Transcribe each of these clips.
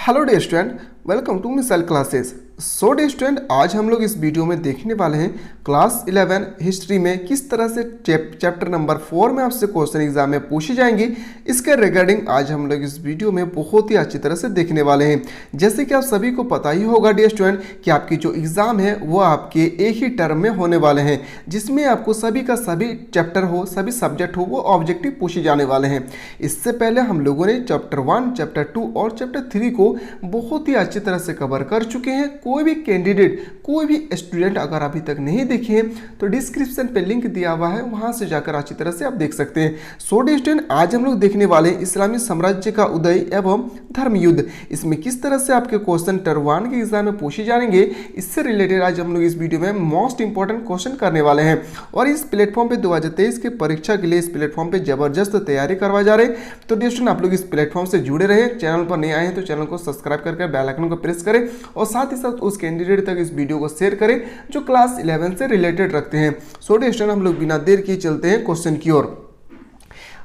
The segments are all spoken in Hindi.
Hello dear student, welcome to missile classes. So dear student, आज हम लोग इस वीडियो में देखने वाले हैं क्लास 11 हिस्ट्री में किस तरह से चैप्टर नंबर 4 में आपसे क्वेश्चन एग्जाम में पूछे जाएंगे। इसके रिगार्डिंग आज हम लोग इस वीडियो में बहुत ही अच्छी तरह से देखने वाले हैं। जैसे कि आप सभी को पता ही होगा डियर स्टूडेंट कि आपकी जो एग्जाम है वो आपके एक ही टर्म में होने वाले हैं, जिसमें आपको सभी का सभी चैप्टर हो, सभी सब्जेक्ट हो, वो ऑब्जेक्टिव पूछे जाने वाले हैं। इससे पहले हम लोगों ने चैप्टर 1, चैप्टर 2 और चैप्टर 3 को बहुत ही अच्छी तरह से कवर कर चुके हैं। कोई भी कैंडिडेट, कोई भी स्टूडेंट अगर अभी तक नहीं देखे हैं तो डिस्क्रिप्शन पे लिंक दिया हुआ है, वहां से जाकर अच्छी तरह से आप देख सकते हैं। सो डियर स्टूडेंट, आज हम लोग देखने वाले हैं इस्लामी साम्राज्य का उदय एवं धर्म युद्ध। इसमें किस तरह से आपके क्वेश्चन टर्म 1 के एग्जाम में पूछे जाएंगे, इससे रिलेटेड आज हम लोग इस वीडियो में मोस्ट इंपॉर्टेंट क्वेश्चन करने वाले हैं। और इस प्लेटफॉर्म पे 2023 के परीक्षा के लिए इस प्लेटफॉर्म पे जबरदस्त तैयारी करवाई जा रही है। तो डियर स्टूडेंट, आप लोग इस प्लेटफॉर्म से जुड़े रहे। चैनल पर नए आए हैं तो चैनल को सब्सक्राइब करके बेल आइकन को प्रेस करें और साथ ही साथ उस कैंडिडेट तक इस वीडियो को शेयर करें जो क्लास 11 से रिलेटेड रखते हैं। सो डियर स्टूडेंट, हम लोग बिना देर किए चलते हैं क्वेश्चन की ओर।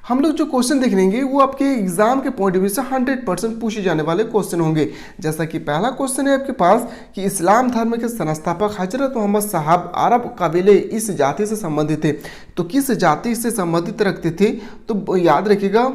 हम लोग जो क्वेश्चन देखेंगे वो आपके एग्जाम के पॉइंट ऑफ व्यू से 100% पूछे जाने वाले क्वेश्चन होंगे। जैसा कि पहला क्वेश्चन है आपके पास कि इस्लाम धर्म के संस्थापक हजरत मोहम्मद साहब अरब कबीले इस जाति से संबंधित थे। तो किस जाति से संबंधित रखते थे, तो याद रखिएगा,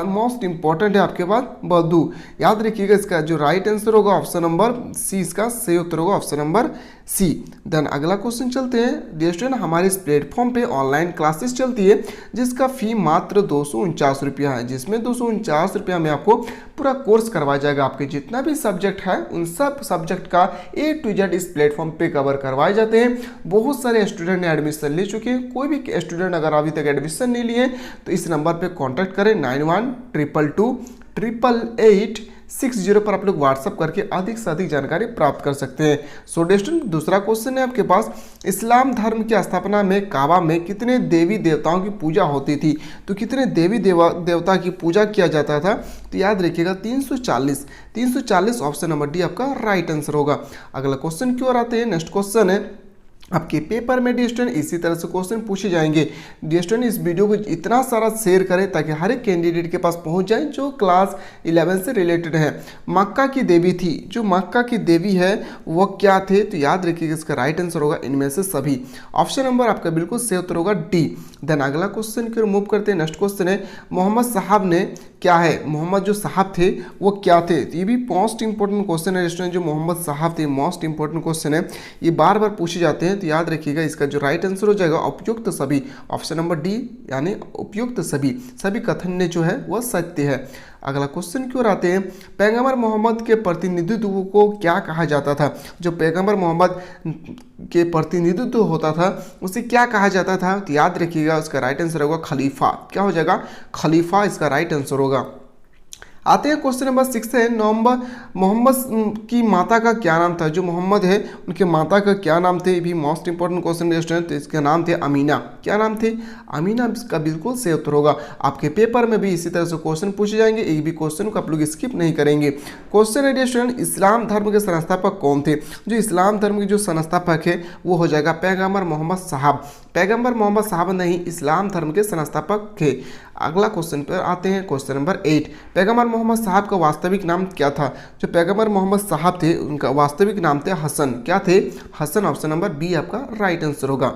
मोस्ट इंपॉर्टेंट है आपके पास बद्दू। याद रखिएगा, इसका जो राइट आंसर होगा ऑप्शन नंबर सी, इसका सही उत्तर होगा ऑप्शन नंबर सी। देन अगला क्वेश्चन चलते हैं। डियर स्टूडेंट, हमारे इस प्लेटफॉर्म पे ऑनलाइन क्लासेस चलती है जिसका फी मात्र 249 रुपया है, जिसमें 249 रुपया में आपको पूरा कोर्स करवाया जाएगा। आपके जितना भी सब्जेक्ट है उन सब सब्जेक्ट का A to Z इस प्लेटफॉर्म पे कवर करवाए जाते हैं। बहुत सारे स्टूडेंट ने एडमिशन ले चुके हैं। कोई भी स्टूडेंट अगर अभी तक एडमिशन नहीं लिए तो इस नंबर पे कांटेक्ट करें 9122288860 पर आप लोग व्हाट्सअप करके अधिक से अधिक जानकारी प्राप्त कर सकते हैं। सो डियर स्टूडेंट, दूसरा क्वेश्चन है आपके पास, इस्लाम धर्म की स्थापना में काबा में कितने देवी देवताओं की पूजा होती थी। तो कितने देवी देवता की पूजा किया जाता था, तो याद रखिएगा 340 ऑप्शन नंबर डी आपका राइट आंसर होगा। अगला क्वेश्चन की ओर आते हैं। नेक्स्ट क्वेश्चन है आपके पेपर में डियर स्टूडेंट इसी तरह से क्वेश्चन पूछे जाएंगे। डियर स्टूडेंट, इस वीडियो को इतना सारा शेयर करें ताकि हर एक कैंडिडेट के पास पहुंच जाए जो क्लास 11 से रिलेटेड है। मक्का की देवी थी, जो मक्का की देवी है वो क्या थे, तो याद रखिएगा इसका राइट आंसर होगा इनमें से सभी। ऑप्शन नंबर आपका बिल्कुल सही उत्तर होगा डी। देन अगला क्वेश्चन की ओर मूव करते हैं। नेक्स्ट क्वेश्चन है मोहम्मद साहब ने क्या है, मोहम्मद जो साहब थे वो क्या थे। तो ये भी मोस्ट इंपॉर्टेंट क्वेश्चन है स्टूडेंट, जो मोहम्मद साहब थे मोस्ट इंपॉर्टेंट क्वेश्चन है, ये बार बार पूछे जाते हैं। तो याद रखिएगा इसका जो राइट आंसर हो जाएगा उपयुक्त सभी, ऑप्शन नंबर डी, यानी उपयुक्त सभी कथन जो है वह सत्य है। अगला क्वेश्चन की ओर आते हैं। पैगंबर मोहम्मद के प्रतिनिधित्व को क्या कहा जाता था। जो पैगंबर मोहम्मद के प्रतिनिधित्व होता था उसे क्या कहा जाता था, तो याद रखिएगा उसका राइट आंसर होगा खलीफा। क्या हो जाएगा, खलीफा इसका राइट आंसर होगा। आते हैं क्वेश्चन नंबर 6 है। मोहम्मद की माता का क्या नाम था। जो मोहम्मद है उनके माता का क्या नाम थे, ये भी मोस्ट इंपॉर्टेंट क्वेश्चन है स्टूडेंट। तो इसके नाम थे अमीना। क्या नाम थे, अमीना। इसका बिल्कुल सही उत्तर होगा। आपके पेपर में भी इसी तरह से क्वेश्चन पूछे जाएंगे, एक भी क्वेश्चन को आप लोग स्किप नहीं करेंगे। क्वेश्चन है स्टूडेंट, इस्लाम धर्म के संस्थापक कौन थे। जो इस्लाम धर्म के जो संस्थापक है वो हो जाएगा पैगंबर मोहम्मद साहब। पैगंबर मोहम्मद साहब नहीं, इस्लाम धर्म के संस्थापक थे। अगला क्वेश्चन पर आते हैं। क्वेश्चन नंबर 8, पैगंबर मोहम्मद साहब का वास्तविक नाम क्या था। जो पैगंबर मोहम्मद साहब थे उनका वास्तविक नाम थे हसन। क्या थे, हसन। ऑप्शन नंबर बी आपका राइट आंसर होगा।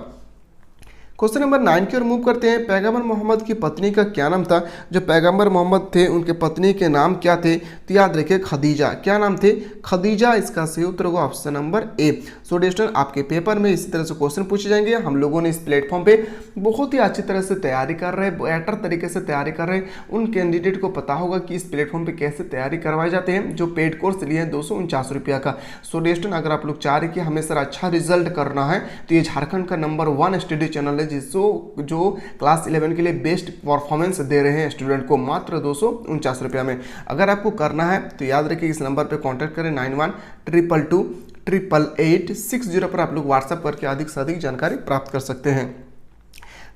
क्वेश्चन नंबर 9 की ओर मूव करते हैं। पैगंबर मोहम्मद की पत्नी का क्या नाम था। जो पैगंबर मोहम्मद थे उनके पत्नी के नाम क्या थे, तो याद रखिए खदीजा। क्या नाम थे, खदीजा। इसका सही उत्तर होगा option number A. So dear student, आपके पेपर में इसी तरह से क्वेश्चन पूछे जाएंगे। हम लोगों ने इस प्लेटफॉर्म पे बहुत ही अच्छी तरह से तैयारी कर रहे हैं, बेटर तरीके से तैयारी कर रहे हैं। उन कैंडिडेट को पता होगा कि इस प्लेटफॉर्म पे कैसे तैयारी करवाए जाते हैं। जो पेड कोर्स लिए हैं 249 रुपया का। सो डियर स्टूडेंट, अगर आप लोग चाह रहे कि हमें सर अच्छा रिजल्ट करना है तो ये झारखंड का नंबर 1 स्टडी चैनल है जो क्लास 11 के लिए बेस्ट परफॉर्मेंस दे रहे हैं स्टूडेंट को मात्र 249 रुपया में। अगर आपको करना है तो याद रखिए इस नंबर पे कांटेक्ट करें 9122288860 पर आप लोग व्हाट्सएप करके अधिक से अधिक जानकारी प्राप्त कर सकते हैं।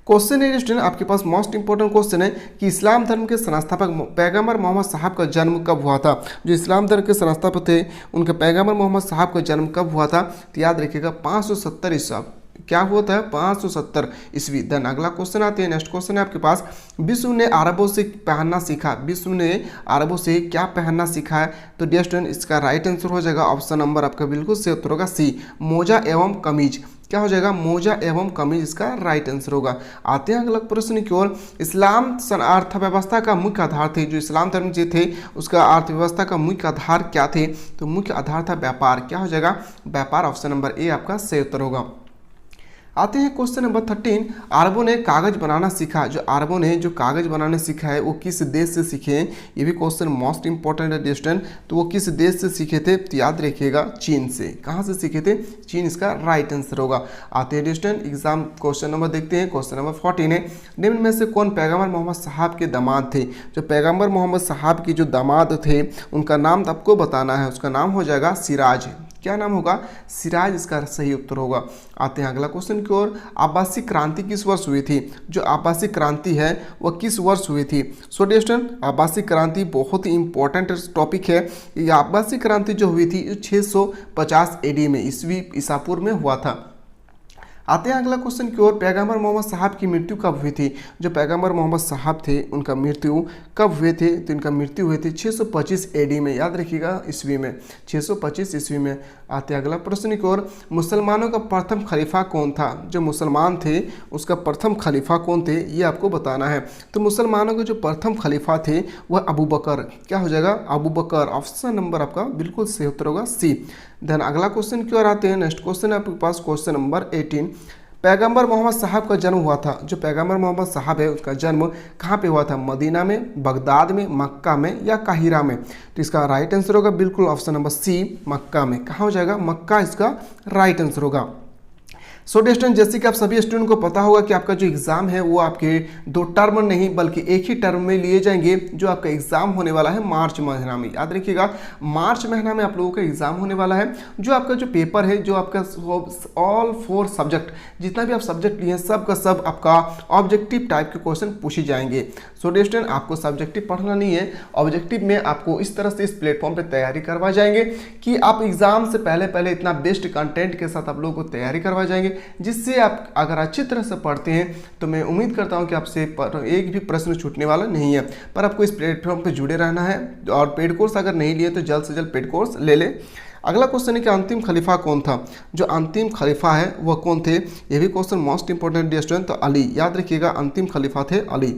क्वेश्चन है स्टूडेंट, आपके पास मोस्ट इंपॉर्टेंट क्वेश्चन है कि इस्लाम धर्म के संस्थापक पैगंबर मोहम्मद साहब का जन्म कब हुआ था। जो इस्लाम धर्म के संस्थापक थे उनके पैगंबर मोहम्मद साहब का जन्म कब हुआ था, तो याद रखिएगा 570 क्या हुआ था 570 ईस्वी। देन अगला क्वेश्चन आते हैं, नेक्स्ट क्वेश्चन है आपके पास, विश्व ने अरबों से पहनना सीखा, विश्व ने अरबों से क्या पहनना सीखा है? तो डियर स्टूडेंट इसका राइट आंसर हो जाएगा ऑप्शन नंबर आपका बिल्कुल सही उत्तर होगा सी, मोजा एवं कमीज। क्या हो जाएगा? मोजा एवं कमीज इसका राइट आंसर होगा। आते हैं अगला प्रश्न की ओर, इस्लाम अर्थव्यवस्था का मुख्य आधार थे, जो इस्लाम धर्म जो थे उसका अर्थव्यवस्था का मुख्य आधार क्या थे? तो मुख्य आधार था व्यापार। क्या हो जाएगा? व्यापार। ऑप्शन नंबर ए आपका सही उत्तर होगा। आते हैं क्वेश्चन नंबर 13, अरबों ने कागज बनाना सीखा, जो अरबों ने जो कागज बनाना सीखा है वो किस देश से सीखे? ये भी क्वेश्चन मोस्ट इंपॉर्टेंट है डिस्टेंट। तो वो किस देश से सीखे थे? तो याद रखिएगा चीन से। कहाँ से सीखे थे? चीन इसका राइट आंसर होगा। आते हैं डिस्टेंट एग्जाम क्वेश्चन नंबर देखते हैं, क्वेश्चन नंबर 14 है, निम्न में से कौन पैगंबर मोहम्मद साहब के दामाद थे? जो पैगंबर मोहम्मद साहब के जो दामाद थे उनका नाम आपको बताना है, उसका नाम हो जाएगा सिराज। क्या नाम होगा? सिराज इसका सही उत्तर होगा। आते हैं अगला क्वेश्चन की ओर, आबासी क्रांति किस वर्ष हुई थी? जो आबासी क्रांति है वह किस वर्ष हुई थी? सो डियर स्टूडेंट आबासी क्रांति बहुत ही इंपॉर्टेंट टॉपिक है। ये आबासी क्रांति जो हुई थी 650 एडी में ईसा पूर्व में हुआ था। आते हैं अगला क्वेश्चन की ओर, पैगंबर मोहम्मद साहब की मृत्यु कब हुई थी? जो पैगंबर मोहम्मद साहब थे उनका मृत्यु कब हुए थे? तो इनका मृत्यु हुई थी 625 एडी में, याद रखिएगा ईस्वी में, 625 ईस्वी में। आते हैं अगला प्रश्न की ओर, मुसलमानों का प्रथम खलीफा कौन था? जो मुसलमान थे उसका प्रथम खलीफा कौन थे ये आपको बताना है। तो मुसलमानों के जो प्रथम खलीफा थे वह अबू बकर। क्या हो जाएगा? अबू बकर। ऑप्शन नंबर आपका बिल्कुल सही उत्तर होगा सी। देन अगला क्वेश्चन की ओर आते हैं, नेक्स्ट क्वेश्चन है आपके पास क्वेश्चन नंबर 18, पैगंबर मोहम्मद साहब का जन्म हुआ था, जो पैगंबर मोहम्मद साहब है उसका जन्म कहाँ पे हुआ था? मदीना में, बगदाद में, मक्का में या काहिरा में? तो इसका राइट आंसर होगा बिल्कुल ऑप्शन नंबर सी, मक्का में। कहाँ हो जाएगा? मक्का इसका राइट आंसर होगा। सो डिस्टेंट जैसे कि आप सभी स्टूडेंट को पता होगा कि आपका जो एग्जाम है वो आपके 2 टर्म नहीं बल्कि एक ही टर्म में लिए जाएंगे। जो आपका एग्जाम होने वाला है मार्च महीना में, याद रखिएगा मार्च महीना में आप लोगों का एग्जाम होने वाला है। जो आपका जो पेपर है, जो आपका ऑल 4 सब्जेक्ट जितना भी आप सब्जेक्ट लिए हैं सब का सब आपका ऑब्जेक्टिव टाइप के क्वेश्चन पूछे जाएंगे। सो डिस्टेंट आपको सब्जेक्टिव पढ़ना नहीं है, ऑब्जेक्टिव में आपको इस तरह से इस प्लेटफॉर्म पर तैयारी करवा जाएंगे कि आप एग्जाम से पहले इतना बेस्ट कंटेंट के साथ आप लोगों को तैयारी करवा जाएंगे, जिससे आप अगर अच्छी तरह से पढ़ते हैं तो मैं उम्मीद करता हूं कि आपसे एक भी प्रश्न छूटने वाला नहीं है। पर आपको इस प्लेटफॉर्म पे जुड़े रहना है और पेड कोर्स अगर नहीं लिए तो जल्द से जल्द पेड कोर्स ले ले। अगला क्वेश्चन है कि अंतिम खलीफा कौन था? जो अंतिम खलीफा है वह कौन थे? यह भी question most important dear student. तो अली, याद रखिएगा अंतिम खलीफा थे अली।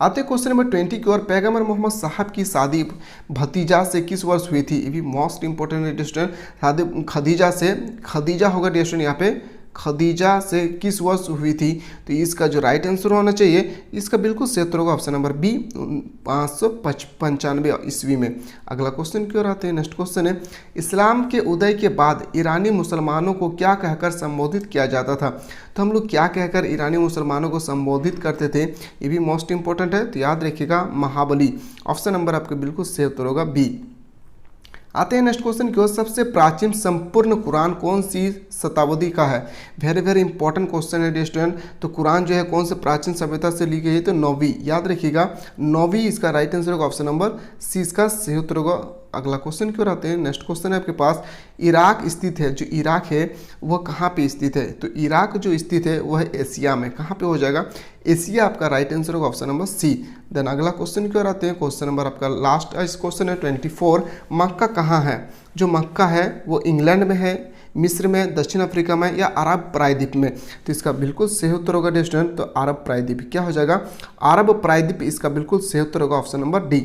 आते क्वेश्चन नंबर 20 की ओर, पैगंबर मोहम्मद साहब की शादी भतीजा से किस वर्ष हुई थी? ये भी मोस्ट इंपॉर्टेंट स्टूडेंट। शादी खदीजा होगा स्टूडेंट, यहाँ पे खदीजा से किस वर्ष हुई थी? तो इसका जो राइट आंसर होना चाहिए इसका बिल्कुल सही उत्तर होगा ऑप्शन नंबर बी, 595 ईस्वी में। अगला क्वेश्चन की ओर आते हैं, नेक्स्ट क्वेश्चन है, इस्लाम के उदय के बाद ईरानी मुसलमानों को क्या कहकर संबोधित किया जाता था? तो हम लोग क्या कहकर ईरानी मुसलमानों को संबोधित करते थे? ये भी मोस्ट इंपॉर्टेंट है, तो याद रखिएगा महाबली। ऑप्शन नंबर आपका बिल्कुल सही उत्तर होगा बी। आते हैं नेक्स्ट क्वेश्चन की ओर, सबसे प्राचीन संपूर्ण कुरान कौन सी शताब्दी का है? वेरी इंपॉर्टेंट क्वेश्चन है स्टूडेंट। तो कुरान जो है कौन से प्राचीन सभ्यता से ली गई है? तो 9वीं, याद रखिएगा 9वीं इसका राइट आंसर होगा ऑप्शन नंबर सी, इसका सही उत्तर होगा। अगला क्वेश्चन की ओर आते हैं, नेक्स्ट क्वेश्चन है आपके पास, इराक स्थित है, जो इराक है वह कहाँ पे स्थित है? तो इराक जो स्थित है वह एशिया में, कहाँ पे हो जाएगा? एशिया आपका राइट आंसर होगा ऑप्शन नंबर सी। देन अगला क्वेश्चन की ओर आते हैं, क्वेश्चन नंबर आपका लास्ट इस क्वेश्चन है 24, मक्का कहाँ है? जो मक्का है वो इंग्लैंड में है, मिस्र में, दक्षिण अफ्रीका में या अरब प्रायद्वीप में? तो इसका बिल्कुल सही उत्तर होगा स्टूडेंट, तो अरब प्रायद्वीप। क्या हो जाएगा? अरब प्रायद्वीप इसका बिल्कुल सही उत्तर होगा option number D.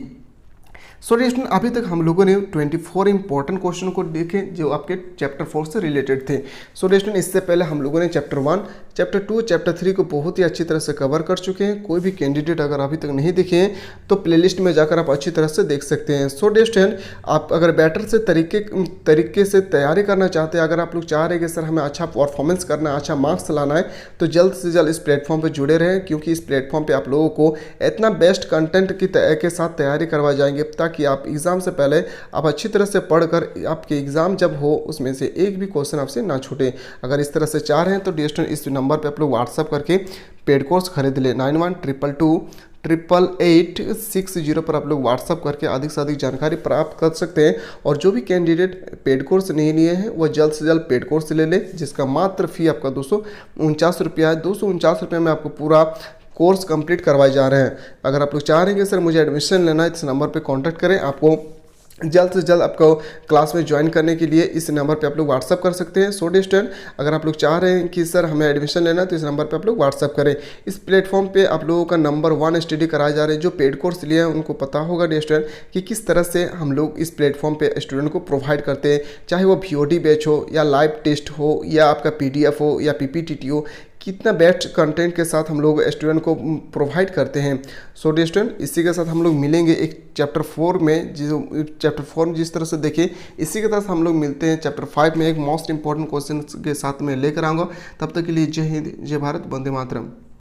So student अभी तक हम लोगों ने 24 इंपॉर्टेंट क्वेश्चन को देखे जो आपके चैप्टर 4 से रिलेटेड थे। सो स्टूडेंट इससे पहले हम लोगों ने चैप्टर 1, चैप्टर 2, चैप्टर 3 को बहुत ही अच्छी तरह से कवर कर चुके हैं। कोई भी कैंडिडेट अगर अभी तक नहीं देखे हैं तो प्लेलिस्ट में जाकर आप अच्छी तरह से देख सकते हैं। सो स्टूडेंट आप अगर बेटर से तरीके से तैयारी करना चाहते हैं, अगर आप लोग चाह रहे हैं कि सर हमें अच्छा परफॉर्मेंस करना है, अच्छा मार्क्स लाना है, तो जल्द से जल्द इस प्लेटफॉर्म पर जुड़े रहें, क्योंकि इस प्लेटफॉर्म पर आप लोगों को इतना बेस्ट कंटेंट के साथ तैयारी करवा जाएंगे ताकि आप एग्ज़ाम से पहले आप अच्छी तरह से पढ़कर आपके एग्ज़ाम जब हो उसमें से एक भी क्वेश्चन आपसे ना छूटे। अगर इस तरह से चाह रहे हैं तो डियर स्टूडेंट इस नंबर पे आप लोग व्हाट्सअप करके पेड कोर्स खरीद ले 9122 88860 पर आप लोग व्हाट्सअप करके अधिक से अधिक जानकारी प्राप्त कर सकते हैं। और जो भी कैंडिडेट पेड कोर्स नहीं लिए हैं वह जल्द से जल्द पेड कोर्स ले ले, जिसका मात्र फी आपका 249 रुपया है। 249 रुपये में आपको पूरा कोर्स कंप्लीट करवाए जा रहे हैं। अगर आप लोग चाह रहे हैं कि सर मुझे एडमिशन लेना है, इस नंबर पे कांटेक्ट करें। आपको जल्द से जल्द आपको क्लास में ज्वाइन करने के लिए इस नंबर पे आप लोग व्हाट्सअप कर सकते हैं। सो डिस्टेंट अगर आप लोग चाह रहे हैं कि सर हमें एडमिशन लेना है तो इस नंबर पे आप लोग व्हाट्सअप करें। इस प्लेटफॉर्म पे आप लोगों का नंबर 1 स्टडी कराया जा रहा है। जो पेड कोर्स लिए हैं उनको पता होगा डिस्टेंट कि किस तरह से हम लोग इस प्लेटफॉर्म पे स्टूडेंट को प्रोवाइड करते हैं, चाहे वो VOD बैच हो या लाइव टेस्ट हो या आपका PDF हो या PPTT हो, कितना बेस्ट कंटेंट के साथ हम लोग स्टूडेंट को प्रोवाइड करते हैं। सो स्टूडेंट इसी के साथ हम लोग मिलेंगे एक चैप्टर 4 में। चैप्टर 4 में जिस तरह से देखें, इसी के साथ हम लोग मिलते हैं चैप्टर 5 में एक मोस्ट इंपॉर्टेंट क्वेश्चन के साथ में लेकर आऊँगा। तब तक के लिए जय हिंद, जय भारत, वंदे मातरम।